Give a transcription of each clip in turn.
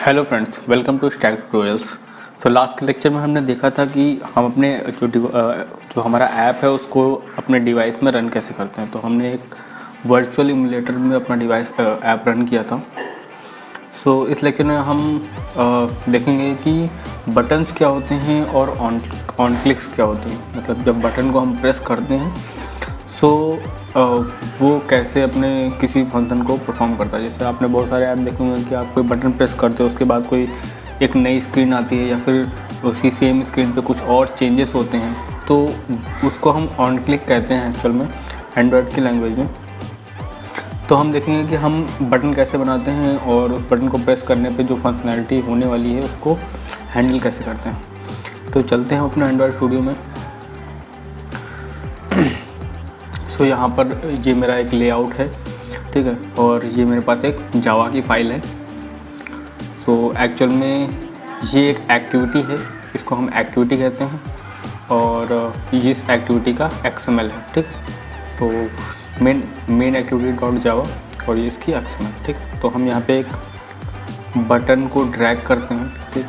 Hello friends, welcome to stack tutorials. So last के lecture में हमने देखा था कि हम अपने जो हमारा ऐप है उसको अपने डिवाइस में रन कैसे करते हैं। तो हमने एक वर्चुअल इमुलेटर में अपना डिवाइस ऐप रन किया था। सो इस लेक्चर में हम देखेंगे कि बटन्स क्या होते हैं और ऑन क्लिक्स क्या होते हैं। मतलब जब बटन को हम प्रेस करते हैं सो वो कैसे अपने किसी फंक्शन को परफॉर्म करता है। जैसे आपने बहुत सारे ऐप देखे होंगे कि आप कोई बटन प्रेस करते हो, उसके बाद कोई एक नई स्क्रीन आती है या फिर उसी सेम स्क्रीन पे कुछ और चेंजेस होते हैं, तो उसको हम ऑन क्लिक कहते हैं एक्चुअल में एंड्रॉयड की लैंग्वेज में। तो हम देखेंगे कि हम बटन कैसे बनाते हैं और उस बटन को प्रेस करने पे जो फंक्शनैलिटी होने वाली है उसको हैंडल कैसे करते हैं। तो चलते हैं अपने एंड्रॉयड स्टूडियो में। तो यहाँ पर ये मेरा एक लेआउट है, ठीक है, और ये मेरे पास एक जावा की फ़ाइल है। तो एक्चुअल में ये एक एक्टिविटी है, इसको हम एक्टिविटी कहते हैं और इस एक्टिविटी का XML है, ठीक। तो मेन एक्टिविटी डॉट जावा और ये इसकी XML, ठीक। तो हम यहाँ पे एक बटन को ड्रैग करते हैं, ठीक।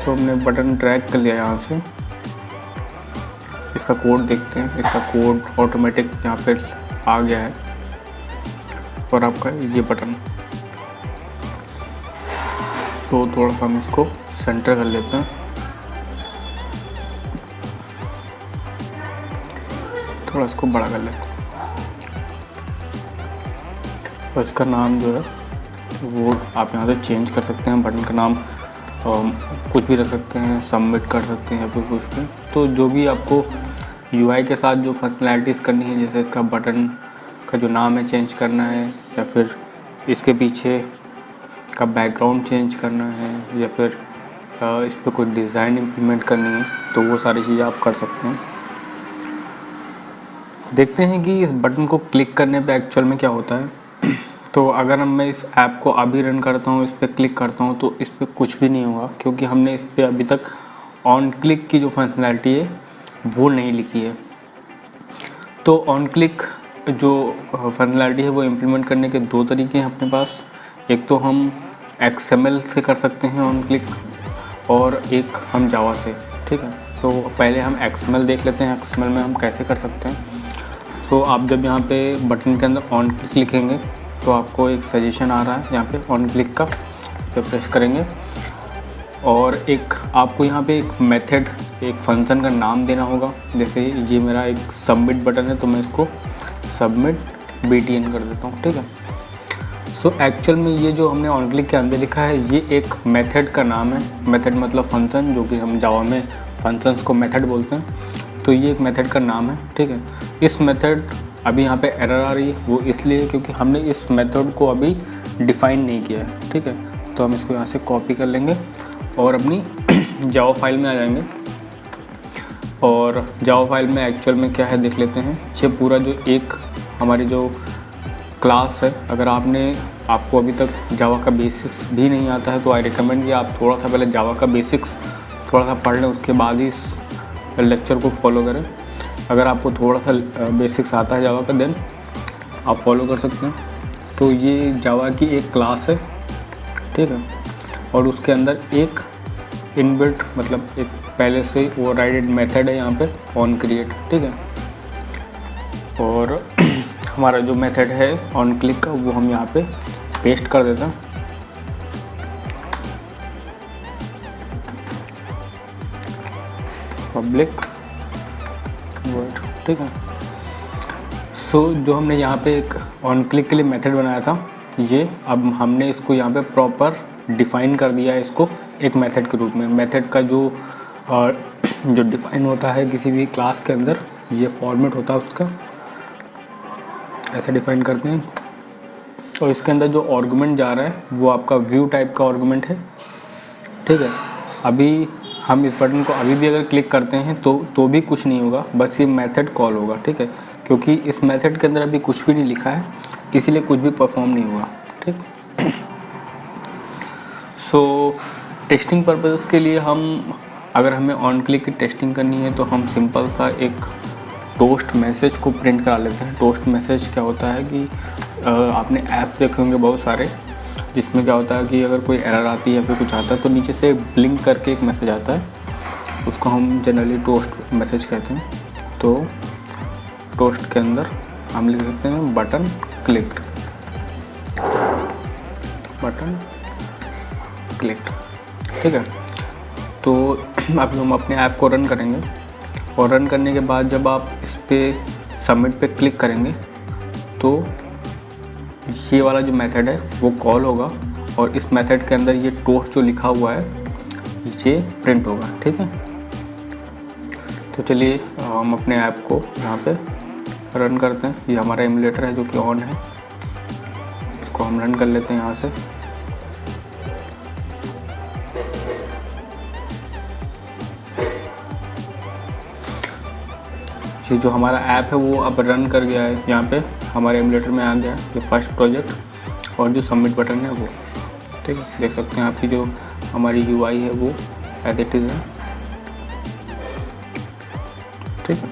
तो हमने बटन ड्रैग कर लिया यहाँ से। इसका कोड देखते हैं, इसका कोड ऑटोमेटिक यहाँ पे आ गया है और आपका ये बटन। तो थोड़ा सा हम इसको सेंटर कर लेते हैं, थोड़ा इसको बड़ा कर लेते हैं। और इसका नाम जो है वो आप यहाँ से चेंज कर सकते हैं। बटन का नाम कुछ भी रख सकते हैं, सबमिट कर सकते हैं या फिर कुछ भी। तो जो भी आपको UI के साथ जो फंक्शनैलिटीज़ करनी है, जैसे इसका बटन का जो नाम है चेंज करना है या फिर इसके पीछे का बैकग्राउंड चेंज करना है या फिर इस पर कोई डिज़ाइन इम्प्लीमेंट करनी है, तो वो सारी चीज़ें आप कर सकते हैं। देखते हैं कि इस बटन को क्लिक करने पे एक्चुअल में क्या होता है। तो अगर मैं इस ऐप को अभी रन करता हूँ, इस पर क्लिक करता हूँ, तो इस पर कुछ भी नहीं होगा क्योंकि हमने इस पर अभी तक ऑन क्लिक की जो फंक्शनैलिटी है वो नहीं लिखी है। तो ऑन क्लिक जो फंक्शनैलिटी है वो इम्प्लीमेंट करने के दो तरीके हैं अपने पास। एक तो हम XML से कर सकते हैं ऑन क्लिक और एक हम जावा से, ठीक है। तो पहले हम XML देख लेते हैं, XML में हम कैसे कर सकते हैं। तो आप जब यहाँ पे बटन के अंदर ऑन क्लिक लिखेंगे तो आपको एक सजेशन आ रहा है यहाँ पे ऑन क्लिक का, इस पर प्रेस करेंगे और एक आपको यहाँ पे एक मेथड, एक फंक्शन का नाम देना होगा। जैसे ये मेरा एक सबमिट बटन है तो मैं इसको सबमिट BTN कर देता हूँ, ठीक है। सो एक्चुअल में ये जो हमने ऑन क्लिक के अंदर लिखा है ये एक मेथड का नाम है। मेथड मतलब फंक्शन, जो कि हम जावा में फंक्शंस को मेथड बोलते हैं। तो ये एक मेथड का नाम है, ठीक है। इस मेथड अभी यहाँ पे एरर आ रही है, वो इसलिए क्योंकि हमने इस मेथड को अभी डिफ़ाइन नहीं किया है, ठीक है। तो हम इसको यहाँ से कॉपी कर लेंगे और अपनी जावा फाइल में आ जाएंगे और जावा फाइल में एक्चुअल में क्या है देख लेते हैं। ये पूरा जो एक हमारी जो क्लास है, अगर आपको अभी तक जावा का बेसिक्स भी नहीं आता है तो आई रिकमेंड कि आप थोड़ा सा पहले जावा का बेसिक्स थोड़ा सा पढ़ लें, उसके बाद ही इस लेक्चर को फॉलो करें। अगर आपको थोड़ा सा बेसिक्स आता है जावा का देन आप फॉलो कर सकते हैं। तो ये जावा की एक क्लास है, ठीक है, और उसके अंदर एक इनबिल्ट मतलब एक पहले से ओवरराइडेड मेथड है यहाँ पे ऑन क्रिएट, ठीक है। और हमारा जो मेथड है ऑन क्लिक का वो हम यहाँ पे पेस्ट कर देते हैं। पब्लिक वर्ड, ठीक है। सो जो हमने यहाँ पे एक ऑन क्लिक के लिए मेथड बनाया था, ये अब हमने इसको यहाँ पे प्रॉपर डिफ़ाइन कर दिया है इसको एक मेथड के रूप में। मेथड का जो डिफ़ाइन होता है किसी भी क्लास के अंदर, ये फॉर्मेट होता है उसका, ऐसे डिफ़ाइन करते हैं। और इसके अंदर जो आर्गुमेंट जा रहा है वो आपका व्यू टाइप का आर्गुमेंट है, ठीक है। अभी हम इस बटन को अभी भी अगर क्लिक करते हैं तो भी कुछ नहीं होगा, बस ये मेथड कॉल होगा, ठीक है, क्योंकि इस मेथड के अंदर अभी कुछ भी नहीं लिखा है, इसीलिए कुछ भी परफॉर्म नहीं हुआ, ठीक। सो टेस्टिंग पर्पज़ के लिए हम अगर हमें ऑन क्लिक की टेस्टिंग करनी है तो हम सिंपल सा एक टोस्ट मैसेज को प्रिंट करा लेते हैं। टोस्ट मैसेज क्या होता है कि आपने ऐप देखे होंगे बहुत सारे, जिसमें क्या होता है कि अगर कोई एरर आती है या फिर कुछ आता है तो नीचे से ब्लिंक करके एक मैसेज आता है, उसको हम जनरली टोस्ट मैसेज कहते हैं। तो टोस्ट के अंदर हम लिख सकते हैं बटन क्लिक्ड, बटन क्लिक्ड, ठीक है। तो अब हम अपने ऐप को रन करेंगे और रन करने के बाद जब आप इस पर सबमिट पे क्लिक करेंगे तो ये वाला जो मेथड है वो कॉल होगा और इस मेथड के अंदर ये टोस्ट जो लिखा हुआ है ये प्रिंट होगा, ठीक है। तो चलिए हम अपने ऐप को यहाँ पे रन करते हैं। ये हमारा एमुलेटर है जो कि ऑन है, इसको हम रन कर लेते हैं यहाँ से। ये जो हमारा ऐप है वो अब रन कर गया है, यहाँ पे हमारे एमुलेटर में आ गया है जो फर्स्ट प्रोजेक्ट और जो सबमिट बटन है वो, ठीक है। देख सकते हैं आपकी जो हमारी UI है वो एज इट इज़ है, ठीक है।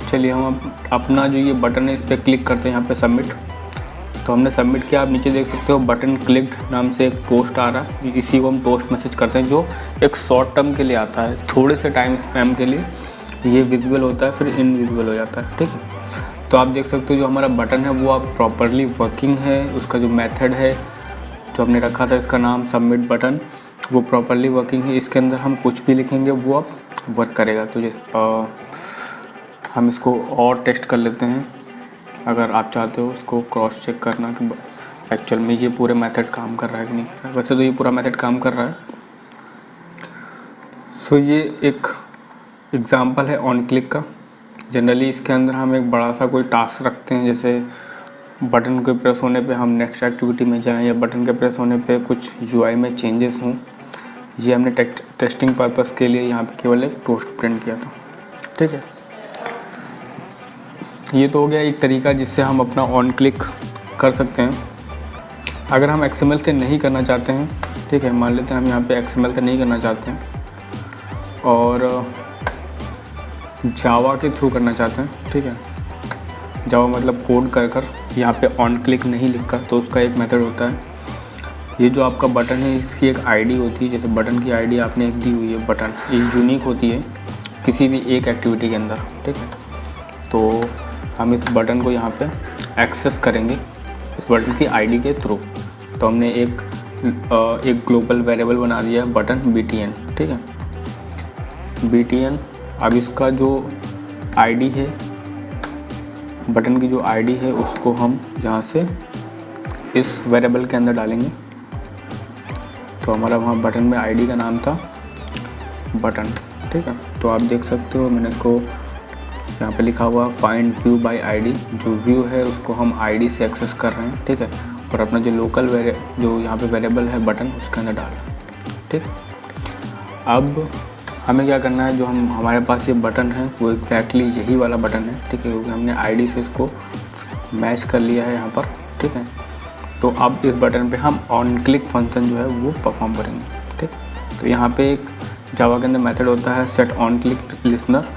चलिए हम अपना जो ये बटन है इस पर क्लिक करते हैं यहाँ पे सबमिट। तो हमने सबमिट किया, आप नीचे देख सकते हो बटन क्लिक्ड नाम से एक टोस्ट आ रहा है, इसी को हम टोस्ट मैसेज करते हैं, जो एक शॉर्ट टर्म के लिए आता है, थोड़े से टाइम स्पैम के लिए ये विजिबल होता है फिर इनविजिबल हो जाता है, ठीक है। तो आप देख सकते हो जो हमारा बटन है वो अब प्रॉपरली वर्किंग है, उसका जो मेथड है जो हमने रखा था इसका नाम सबमिट बटन वो प्रॉपरली वर्किंग है। इसके अंदर हम कुछ भी लिखेंगे वो अब वर्क करेगा। तो हम इसको और टेस्ट कर लेते हैं, अगर आप चाहते हो इसको क्रॉस चेक करना कि एक्चुअल में ये पूरे मेथड काम कर रहा है कि नहीं कर रहा है। वैसे तो ये पूरा मेथड काम कर रहा है। सो ये एक एग्ज़ाम्पल है ऑन क्लिक का। जनरली इसके अंदर हम एक बड़ा सा कोई टास्क रखते हैं, जैसे बटन के प्रेस होने पे हम नेक्स्ट एक्टिविटी में जाएं या बटन के प्रेस होने पे कुछ UI में चेंजेस हों। ये हमने टेस्टिंग पर्पस के लिए यहाँ पे केवल एक टोस्ट प्रिंट किया था, ठीक है। ये तो हो गया एक तरीका जिससे हम अपना ऑन क्लिक कर सकते हैं। अगर हम XML से नहीं करना चाहते हैं, ठीक है, मान लेते हैं हम यहाँ पे XML से नहीं करना चाहते हैं और जावा के थ्रू करना चाहते हैं, ठीक है। जावा मतलब कोड कर यहाँ पे ऑन क्लिक नहीं लिखकर, तो उसका एक मेथड होता है। ये जो आपका बटन है इसकी एक ID होती है, जैसे बटन की ID आपने एक दी हुई है, बटन एक यूनिक होती है किसी भी एक एक्टिविटी के अंदर, ठीक है। तो हम इस बटन को यहाँ पे एक्सेस करेंगे इस बटन की ID के थ्रू। तो हमने एक ग्लोबल वेरिएबल बना दिया है बटन BTN, ठीक है, BTN। अब इसका जो ID है, बटन की जो ID है उसको हम यहाँ से इस वेरिएबल के अंदर डालेंगे। तो हमारा वहाँ बटन में ID का नाम था बटन, ठीक है। तो आप देख सकते हो मैंने इसको यहाँ पे लिखा हुआ फाइंड व्यू बाय ID, जो व्यू है उसको हम ID से एक्सेस कर रहे हैं, ठीक है। और अपना जो लोकल जो यहाँ पे वेरिएबल है बटन उसके अंदर डाल रहे हैं, ठीक। अब हमें क्या करना है, जो हमारे पास ये बटन है वो एग्जैक्टली यही वाला बटन है, ठीक है, क्योंकि हमने ID से इसको मैच कर लिया है यहाँ पर, ठीक है। तो अब इस बटन पे हम ऑन क्लिक फंक्शन जो है वो परफॉर्म करेंगे, ठीक। तो यहाँ पे एक जावा के अंदर मेथड होता है set on click listener.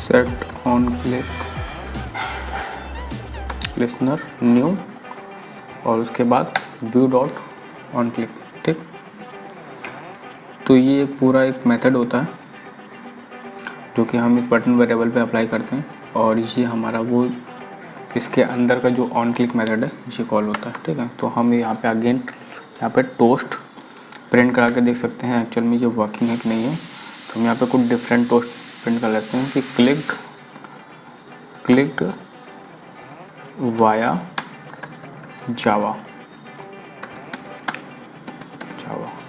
Set on click listener new और उसके बाद व्यू डॉट ऑन क्लिक, ठीक। तो ये पूरा एक मेथड होता है जो कि हम इस बटन वेरिएबल पे अप्लाई करते हैं और ये हमारा वो इसके अंदर का जो ऑन क्लिक मेथड है ये कॉल होता है, ठीक है। तो हम यहाँ पे अगेन यहाँ पे टोस्ट प्रिंट करा के देख सकते हैं एक्चुअल में ये वर्किंग है कि नहीं है। तो हम यहाँ पे कुछ डिफरेंट टोस्ट प्रिंट कर लेते हैं कि क्लिक्ड वाया जावा,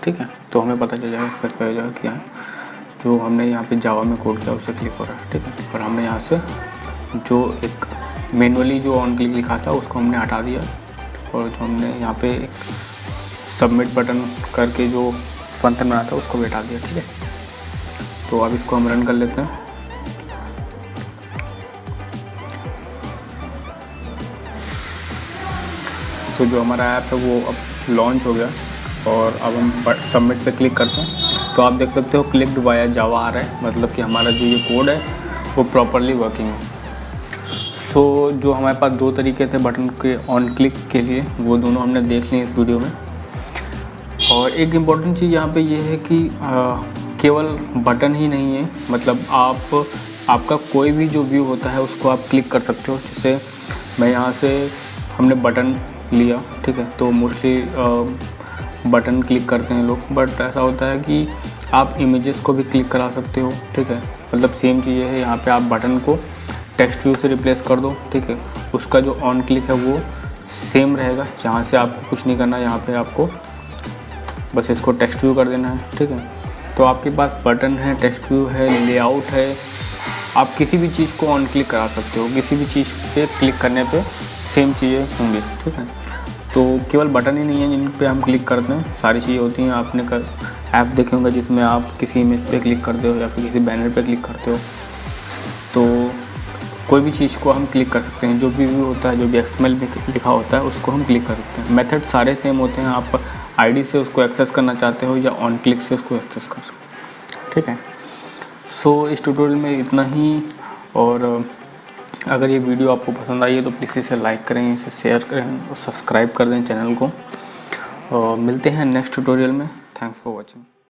ठीक है। तो हमें पता चल जाएगा इसका क्या हो जाएगा, क्या है जो हमने यहाँ पे जावा में कोड किया उससे क्लिक हो रहा है, ठीक है। और हमने यहाँ से जो एक मैनुअली जो ऑन क्लिक लिखा था उसको हमने हटा दिया और जो हमने यहाँ पे एक सबमिट बटन करके जो फंक्शन बना था उसको भी हटा दिया, ठीक है। तो अब इसको हम रन कर लेते हैं। तो जो हमारा ऐप है वो अब लॉन्च हो गया और अब हम सबमिट पे क्लिक करते हैं तो आप देख सकते हो क्लिक्ड वाया जावा आ रहा है, मतलब कि हमारा जो ये कोड है वो प्रॉपरली वर्किंग है। सो जो हमारे पास दो तरीके थे बटन के ऑन क्लिक के लिए, वो दोनों हमने देख लिए इस वीडियो में। और एक इम्पॉर्टेंट चीज़ यहाँ पे ये है कि केवल बटन ही नहीं है, मतलब आपका कोई भी जो व्यू होता है उसको आप क्लिक कर सकते हो। जैसे मैं यहाँ से हमने बटन लिया, ठीक है, तो मोस्टली बटन क्लिक करते हैं लोग, बट ऐसा होता है कि आप इमेजेस को भी क्लिक करा सकते हो, ठीक है। मतलब सेम चीज़ है, यहाँ पे आप बटन को टेक्स्ट व्यू से रिप्लेस कर दो, ठीक है। उसका जो ऑन क्लिक है वो सेम रहेगा, जहाँ से आपको कुछ नहीं करना, यहाँ पे आपको बस इसको टेक्स्ट व्यू कर देना है, ठीक है। तो आपके पास बटन है, टेक्स्ट व्यू है, लेआउट है, आप किसी भी चीज़ को ऑन क्लिक करा सकते हो, किसी भी चीज़ पे क्लिक करने पे सेम चीज़ें होंगी, ठीक है। तो केवल बटन ही नहीं है जिन पे हम क्लिक करते हैं, सारी चीज़ें होती हैं। आपने ऐप देखे होंगे जिसमें आप किसी इमेज पे क्लिक करते हो या फिर किसी बैनर पे क्लिक करते हो, तो कोई भी चीज़ को हम क्लिक कर सकते हैं। जो भी व्यू होता है, जो भी XML में लिखा होता है, उसको हम क्लिक कर सकते हैं। मेथड सारे सेम होते हैं, आप आईडी से उसको एक्सेस करना चाहते हो या ऑन क्लिक से उसको एक्सेस कर सकते हो, ठीक है। सो इस ट्यूटोरियल में इतना ही, और अगर ये वीडियो आपको पसंद आई है तो प्लीज़ इसे लाइक करें, इसे शेयर करें और सब्सक्राइब कर दें चैनल को। मिलते हैं नेक्स्ट ट्यूटोरियल में। Thanks for watching.